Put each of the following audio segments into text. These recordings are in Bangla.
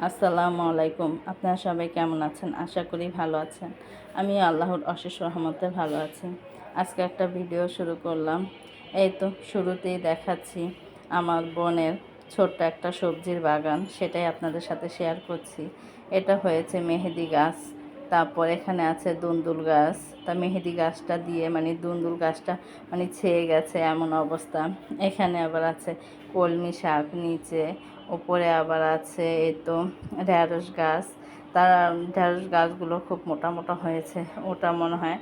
আসসালামু আলাইকুম। আপনারা সবাই কেমন আছেন? আশা করি ভালো আছেন। আমি আল্লাহর অশেষ রহমতে ভালো আছি। আজকে একটা ভিডিও শুরু করলাম। এই তো শুরুতেই দেখাচ্ছি আমার বোনের ছোট্ট একটা সবজির বাগান, সেটাই আপনাদের সাথে শেয়ার করছি। এটা হয়েছে মেহেদি গাছ, তারপর এখানে আছে দুন্দুল গাছ। তা মেহেদি গাছটা দিয়ে দুন্দুল গাছটা ছেয়ে গেছে এমন অবস্থা। এখানে আবার আছে কলমি শাক, নিচে ওপরে আবার আছে এই তো ঢ্যাঁড়স গাছ। তার ঢ্যাঁড়স গাছগুলো খুব মোটা মোটা হয়েছে, ওটা মনে হয়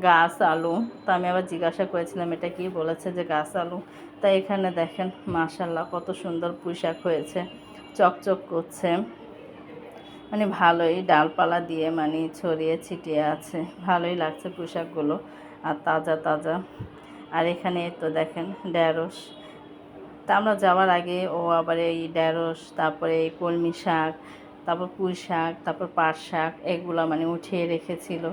গাছ আলু। তো আমি আবার জিজ্ঞাসা করেছিলাম এটা কি, বলেছে যে গাছ আলু। তাই এখানে দেখেন মাশাল্লাহ কত সুন্দর পুঁই শাক হয়েছে, চকচক করছে। ভালোই ডালপালা দিয়ে ছড়িয়ে ছিটিয়ে আছে, ভালোই লাগছে পুঁই শাকগুলো আর তাজা তাজা। আর এখানে তো দেখেন ঢ্যাঁড়স। তা আমরা যাওয়ার আগে ও আবার এই ঢ্যাঁড়স, তারপরে এই কলমি শাক, তারপর পুঁই শাক, তারপর পাট শাক, এগুলো উঠিয়ে রেখেছিল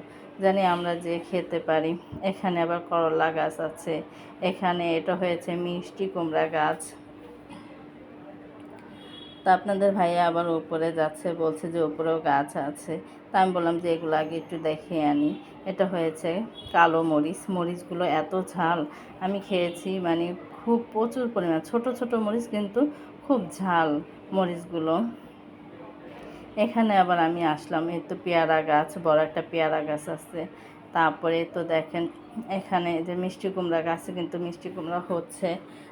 জানি আমরা যে খেতে পারি। এখানে আবার করলা গাছ আছে। এখানে এটা হয়েছে মিষ্টি কুমড়া গাছ। তা আপনাদের ভাইয়া আবার উপরে যাচ্ছে, বলছে যে উপরেও গাছ আছে। তা আমি বললাম যে এগুলো আগে একটু দেখিয়ে আনি। এটা হয়েছে কালো মরিচ। মরিচগুলো এত ঝাল, আমি খেয়েছি খুব প্রচুর পরিমাণ। ছোট ছোট মরিচ কিন্তু খুব ঝাল মরিচগুলো। এখানে আবার আমি আসলাম, এই তো পেয়ারা গাছ, বড় একটা পেয়ারা গাছ আছে। তারপরে তো দেখেন এখানে যে মিষ্টি কুমড়া গাছে কিন্তু মিষ্টি কুমড়া হচ্ছে।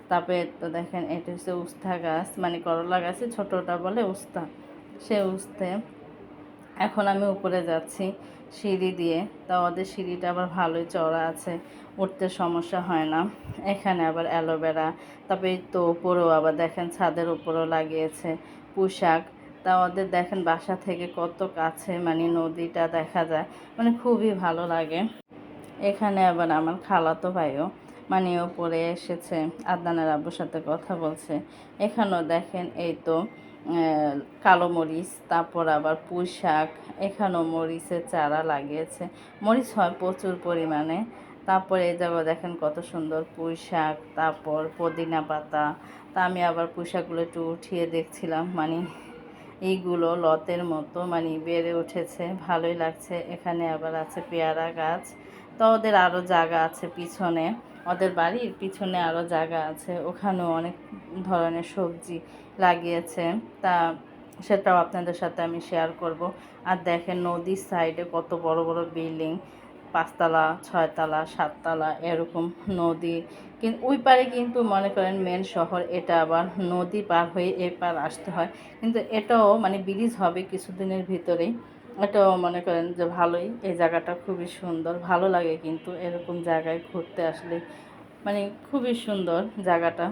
তারপরে তো দেখেন এটা হচ্ছে উস্তা গাছ, করলা গাছে ছোটোটা বলে উস্তা, সে উস্তে। এখন আমি উপরে যাচ্ছি সিঁড়ি দিয়ে। তা ওদের সিঁড়িটা আবার ভালোই চওড়া আছে, উঠতে সমস্যা হয় না। এখানে আবার অ্যালোভেরা। তারপরে তো উপরেও আবার দেখেন ছাদের উপরেও লাগিয়েছে পুঁই শাক। তা ওদের দেখেন বাসা থেকে কত কাছে নদীটা দেখা যায়, খুবই ভালো লাগে। এখানে আবার আমার খালাতো ভাইও ওপরে এসেছে, আদনানের আব্বুর সাথে কথা বলছে। এখানেও দেখেন এই তো কালো মরিচ, তারপর আবার পুঁই শাক। এখানেও মরিচের চারা লাগিয়েছে, মরিচ হয় প্রচুর পরিমাণে। তারপরে এই জায়গায় দেখেন কত সুন্দর পুঁই শাক, তারপর পুদিনা পাতা। তা আমি আবার পুঁই শাকগুলো একটু উঠিয়ে দেখছিলাম, এইগুলো লতের মতো বেড়ে উঠেছে, ভালোই লাগছে। এখানে আবার আছে পেয়ারা গাছ। তো ওদের আরও জায়গা আছে পিছনে, ওদের বাড়ির পিছনে আরও জায়গা আছে, ওখানেও অনেক ধরনের সবজি লাগিয়েছে। তা সেটাও আপনাদের সাথে আমি শেয়ার করব। আর দেখেন নদীর সাইডে কত বড় বড় বিল্ডিং, 5তলা 6তলা 7তলা এরকম নদী। কিন্তু ওই পারে কিন্তু মনে করেন মেন শহর, এটা আবার নদী পার হয়ে এ পার আসতে হয়। কিন্তু এটাও ব্রিজ হবে কিছুদিনের ভিতরেই। এটাও মনে করেন যে ভালোই, এই জায়গাটা খুবই সুন্দর, ভালো লাগে কিন্তু এরকম জায়গায় ঘুরতে আসলে খুবই সুন্দর জায়গাটা।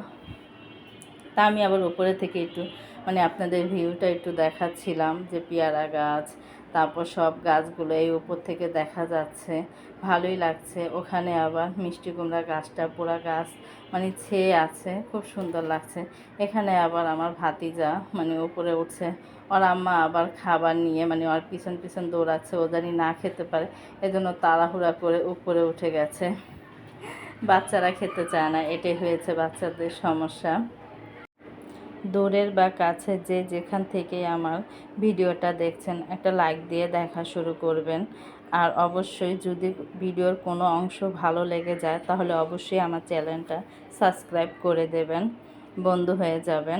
তা আমি আবার উপরে থেকে একটু আপনাদের ভিউটা একটু দেখাচ্ছিলাম, যে পেয়ারা গাছ, তারপর সব গাছগুলো এই উপর থেকে দেখা যাচ্ছে, ভালোই লাগছে। ওখানে আবার মিষ্টি কুমড়া গাছটা পুরা গাছ ছেয়ে আছে, খুব সুন্দর লাগছে। এখানে আবার আমার ভাতিজা উপরে উঠছে, ওর আম্মা আবার খাবার নিয়ে ওর পিছন পিছন দৌড়াচ্ছে, ও জানি না খেতে পারে, এজন্য তাড়াহুড়া করে উপরে উঠে গেছে। বাচ্চারা খেতে চায় না, এটাই হয়েছে বাচ্চাদের সমস্যা। দূরের বা কাছে যে যেখান থেকে আমার ভিডিওটা দেখছেন, একটা লাইক দিয়ে দেখা শুরু করবেন। আর অবশ্যই যদি ভিডিওর কোনো অংশ ভালো লেগে যায় তাহলে অবশ্যই আমার চ্যানেলটা সাবস্ক্রাইব করে দেবেন, বন্ধু হয়ে যাবেন।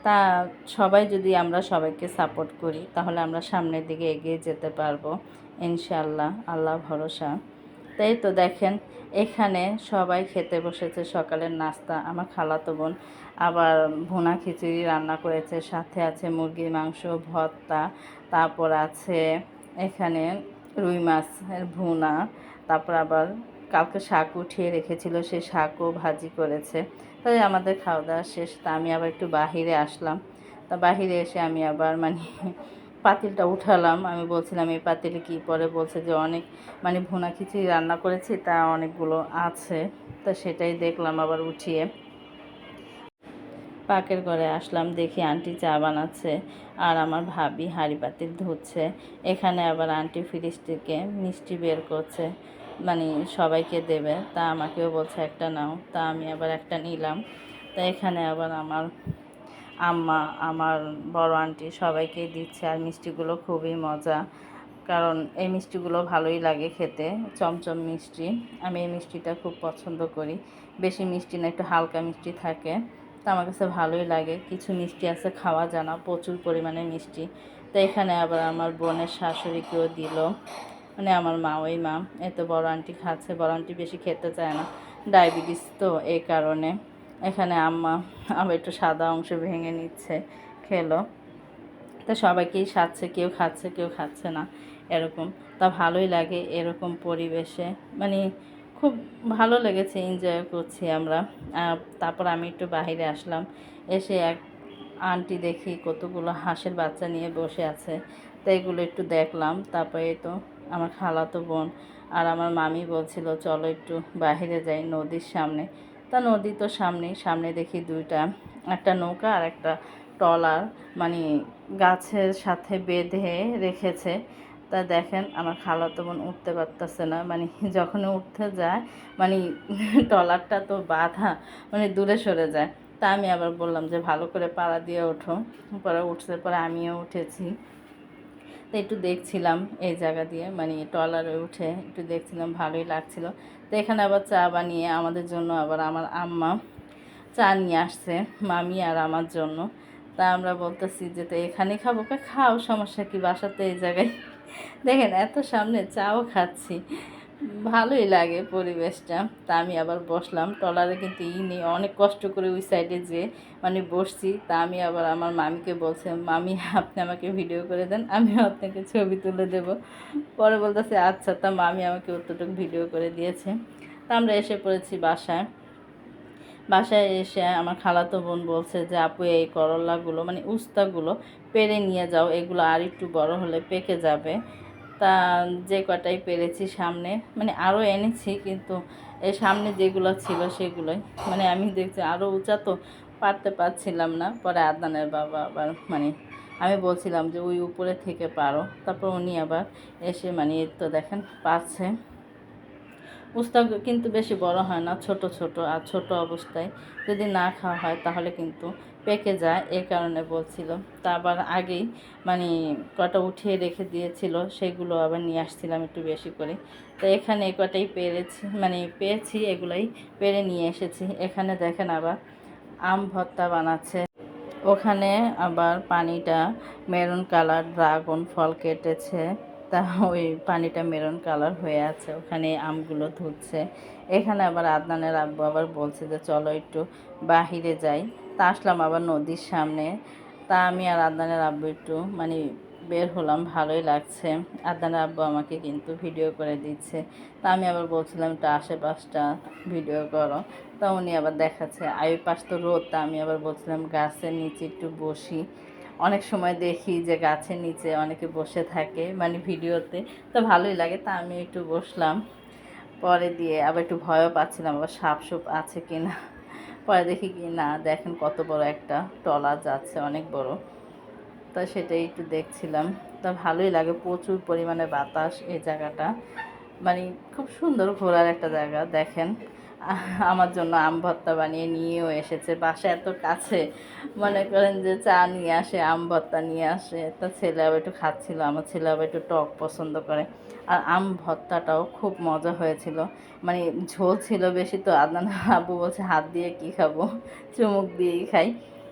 তা সবাই যদি আমরা সবাইকে সাপোর্ট করি তাহলে আমরা সামনের দিকে এগিয়ে যেতে পারবো ইনশাআল্লাহ, আল্লাহ ভরসা। তাই তো দেখেন এখানে সবাই খেতে বসেছে সকালের নাস্তা। আমার খালাতো বোন আবার ভুনা খিচুড়ি রান্না করেছে, সাথে আছে মুরগির মাংস, ভর্তা, তারপর আছে এখানে রুই মাছের ভুনা, তারপর আবার কালকে শাক উঠিয়ে রেখেছিল, সেই শাকও ভাজি করেছে। তাই আমাদের খাওয়া দাওয়া শেষ। তা আমি আবার একটু বাহিরে আসলাম। তা বাহিরে এসে আমি আবার পাতিলটা উঠালাম। আমি বলছিলাম এই পাতিলে কী, পরে বলছে যে অনেক ভুনা খিচুড়ি রান্না করেছি, তা অনেকগুলো আছে। তা সেটাই দেখলাম আবার উঠিয়ে। পাকের ঘরে আসলাম, দেখি আন্টি চা বানাচ্ছে আর আমার ভাবি হাঁড়ি পাতিল ধুচ্ছে। এখানে আবার আন্টি ফ্রিজ থেকে মিষ্টি বের করছে, সবাইকে দেবে। তা আমাকেও বলছে একটা নাও, তা আমি আবার একটা নিলাম। তা এখানে আবার আমার আম্মা, আমার বড় আন্টি সবাইকেই দিচ্ছে। আর মিষ্টিগুলো খুবই মজা, কারণ এই মিষ্টিগুলো ভালোই লাগে খেতে, চমচম মিষ্টি। আমি এই মিষ্টিটা খুব পছন্দ করি। বেশি মিষ্টি না, একটু হালকা মিষ্টি থাকে, তো আমার কাছে ভালোই লাগে। কিছু মিষ্টি আছে খাওয়া যায় না, প্রচুর পরিমাণে মিষ্টি। তো এখানে আবার আমার বোনের শাশুড়িকেও দিল, মানে আমার মা, ওই মা। এত বড় আন্টি খাচ্ছে, বড় আন্টি বেশি খেতে চায় না, ডায়াবেটিস তো, এই কারণে। এখানে আম্মা আবার একটু সাদা অংশ ভেঙে নিচ্ছে, খেলো। তো সবাইকেই সাজছে, কেউ খাচ্ছে কেউ খাচ্ছে না, এরকম। তা ভালোই লাগে এরকম পরিবেশে, মানে খুব ভালো লেগেছে, এনজয় করছি আমরা। তারপর আমি একটু বাইরে আসলাম, এসে এক আন্টি দেখি কতগুলো হাঁসের বাচ্চা নিয়ে বসে আছে, তো এগুলো একটু দেখলাম। তারপরে তো আমার খালাতো বোন আর আমার মামি বলছিল চলো একটু বাইরে যাই নদীর সামনে। তা নদী তো সামনে সামনে দেখি দুইটা, একটা নৌকা আর একটা ট্রলার, মানে গাছের সাথে বেঁধে রেখেছে। তা দেখেন আমার খালাতো বোন উঠতে পারতেছে না, মানে যখন উঠতে যায়, মানে ট্রলারটা তো বাঁধা, মানে দূরে সরে যায়। তা আমি আবার বললাম যে ভালো করে পাড়া দিয়ে ওঠো। পরে উঠছে, পরে আমিও উঠেছি। তো একটু দেখছিলাম এই জায়গা দিয়ে, মানে ট্রলারে উঠে একটু দেখছিলাম, ভালোই লাগছিল। তো এখানে আবার চা বানিয়ে আমাদের জন্য আবার আমার আম্মা চা নিয়ে আসছে, মামি আর আমার জন্য। তা আমরা বলতেছি যে তো এখানে খাবো, খাও, সমস্যা কি, বাসাতে এই জায়গায়। দেখেন এত সামনে চাও খাচ্ছি, ভালোই লাগে পরিবেশটা। তা আমি আবার বসলাম ট্রলারে, কিন্তু নেই, অনেক কষ্ট করে ওই সাইডে যে মানে বসছি। তা আমি আবার আমার মামিকে বলছি, মামি আপনি আমাকে ভিডিও করে দেন, আমিও আপনাকে ছবি তুলে দেব। পরে বলতেছে আচ্ছা। তা মামি আমাকে অতটুকু ভিডিও করে দিয়েছে। তা আমরা এসে পড়েছি বাসায়। বাসায় এসে আমার খালাতো বোন বলছে যে আপু এই করলাগুলো, মানে উস্তাগুলো পেরে নিয়ে যাও, এগুলো আর একটু বড় হলে পেকে যাবে। তা যে কটাই পেরেছি সামনে, মানে আরও এনেছি, কিন্তু এই সামনে যেগুলো ছিল সেগুলোই, মানে আমি দেখছি আরও উঁচা, তো পারতে পারছিলাম না। পরে আদনানের বাবা আবার, মানে আমি বলছিলাম যে ওই উপরে থেকে পারো, তারপর উনি আবার এসে, মানে তো দেখেন পারছে। উস্তা কিন্তু বেশি বড় হয় না, ছোট ছোট। আর ছোট অবস্থায় যদি না খাওয়া হয় তাহলে কিন্তু পেকে যায়, এই কারণে বলছিল। তা আবার আগেই মানে কটা উঠিয়ে রেখে দিয়েছিল, সেগুলো আবার নিয়ে আসছিলাম একটু বেশি করে। তো এখানে এই কটাই পেরেছি, মানে পেয়েছি, এগুলাই পেরে নিয়ে এসেছি। এখানে দেখেন আবার আম ভর্তা বানাচ্ছে। ওখানে আবার পানিটা মেরুন কালার, ড্রাগন ফল কেটেছে, তা ওই পানিটা মেরুন কালার হয়ে আছে, ওখানে আমগুলো ধুচ্ছে। এখানে আবার আদনানের আব্বু আবার বলছে যে চলো একটু বাহিরে যাই। তা আসলাম আবার নদীর সামনে। তা আমি আর আদনানের আব্বু একটু মানে বের হলাম, ভালোই লাগছে। আদনানের আব্বু আমাকে কিন্তু ভিডিও করে দিচ্ছে। তা আমি আবার বলছিলাম একটু আশেপাশটা ভিডিও করো। তা উনি আবার দেখাচ্ছে, আর ওই পাশ তো রোদ। তা আমি আবার বলছিলাম গাছের নিচে একটু বসি। অনেক সময় দেখি যে গাছের নিচে অনেকে বসে থাকে, মানে ভিডিওতে, তো ভালোই লাগে। তা আমি একটু বসলাম। পরে দিয়ে আবার একটু ভয়ও পাচ্ছিলাম, আবার সাপ সুপ আছে কি না। পরে দেখি কি না, দেখেন কত বড় একটা ট্রলার যাচ্ছে, অনেক বড়। তা সেটাই একটু দেখছিলাম। তা ভালোই লাগে, প্রচুর পরিমাণে বাতাস এই জায়গাটা, মানে খুব সুন্দর ঘোরার একটা জায়গা। দেখেন আমার জন্য আম ভর্তা বানিয়ে নিয়েও এসেছে, বাসা এত কাছে, মনে করেন যে চা নিয়ে আসে, আম ভর্তা নিয়ে আসে। তা ছেলে আবার একটু খাচ্ছিল, আমার ছেলে আবার একটু টক পছন্দ করে। আর আম ভর্তাটাও খুব মজা হয়েছিল, মানে ঝোল ছিল বেশি, তো আদনান আব্বু বলছে হাত দিয়ে কি খাবো, চুমুক দিয়েই খাই।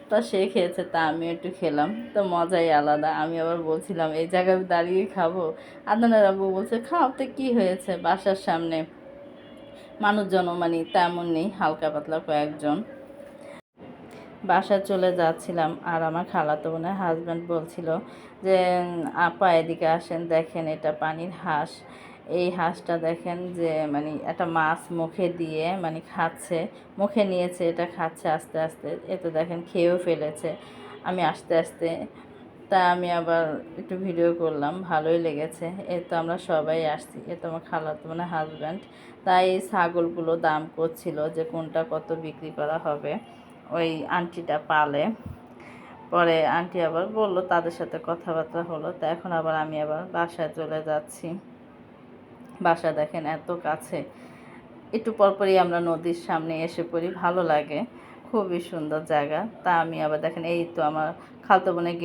তা সে খেয়েছে, তা আমিও একটু খেলাম, তো মজাই আলাদা। আমি আবার বলছিলাম এই জায়গায় দাঁড়িয়ে খাবো, আদনানের আব্বু বলছে খাও, তো কী হয়েছে, বাসার সামনে মানুষজনও মানে তেমন নেই, হালকা পাতলা কয়েকজন। বাসায় চলে যাচ্ছিলাম, আর আমার খালাতো বোনের হাজব্যান্ড বলছিল যে আপা এদিকে আসেন, দেখেন এটা পানির হাঁস। এই হাঁসটা দেখেন যে মানে একটা মাছ মুখে দিয়ে মানে খাচ্ছে, মুখে নিয়েছে, এটা খাচ্ছে আস্তে আস্তে। এ তো দেখেন খেয়েও ফেলেছে। আমি আস্তে আস্তে, তা আমি আবার একটু ভিডিও করলাম, ভালোই লেগেছে। এ তো আমরা সবাই আসছি, এ তো আমার খালাতো মানে হাজব্যান্ড। তাই এই ছাগলগুলো দাম করছিল যে কোনটা কত বিক্রি করা হবে, ওই আন্টিটা পালে। পরে আন্টি আবার বলল, তাদের সাথে কথাবার্তা হলো। তা এখন আবার আমি আবার বাসায় চলে যাচ্ছি। বাসা দেখেন এত কাছে, একটু পরপরই আমরা নদীর সামনে এসে পড়ি, ভালো লাগে। খুবই সুন্দর জায়গা। তা আমি আবার দেখেন এই তো আমার খালাতো বোনের গেট